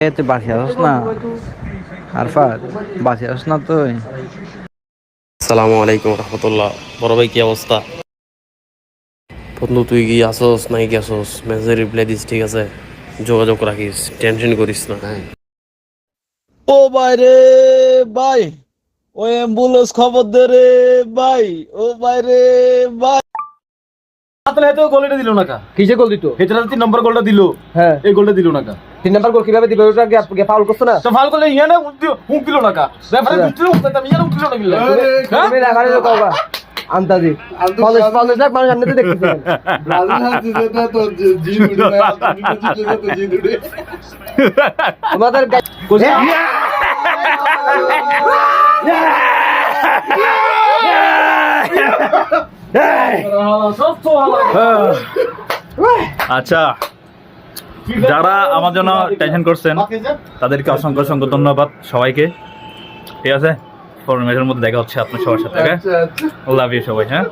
তুই বাসি আসস না আরফাত, বাসি আসস না তুই? আসসালামু আলাইকুম রহমতুল্লাহ। বড় ভাই কি অবস্থা? বন্ধু তুই কি আসোস নাই কি আসোস, মেসেজের রিপ্লাই দিস, ঠিক আছে? যোগাযোগ রাখিস, টেনশন করিস না। ও ভাই রে ভাই, ও অ্যাম্বুলেন্স খবর দে রে ভাই। ও ভাই রে ভাই, তাহলে এত গোলটা দিল না কা? কিসে গোল দিত? হেতরা 3 নম্বর গোলটা দিল। হ্যাঁ, এই গোলটা দিল না কা? 3 নাম্বার গোল কিভাবে দিবে? ওটা গে ফাউল করছ না? তো ফাউল করলে ইয়া না হুক দিল না কা? রেফারি ভিতরে হুক দিতাম, ইয়া হুক দিল না কিল্লা? তুমি রেফারি লোক বাবা আন্তাজি 50 লাখ মানুষ সামনে দেখতেছেন। ব্রাজিল হাসছে যেটা তো জি উড়ে না, তুমি জিতলে তো জি উড়ে। তোমাদের আচ্ছা, যারা আমার জন্য টেনশন করছেন তাদেরকে অসংখ্য অসংখ্য ধন্যবাদ সবাইকে। ঠিক আছে, পরের ম্যাচের মধ্যে দেখা হচ্ছে আপনার সবার সাথে। ওকে, লাভ ইউ সবাই। হ্যাঁ।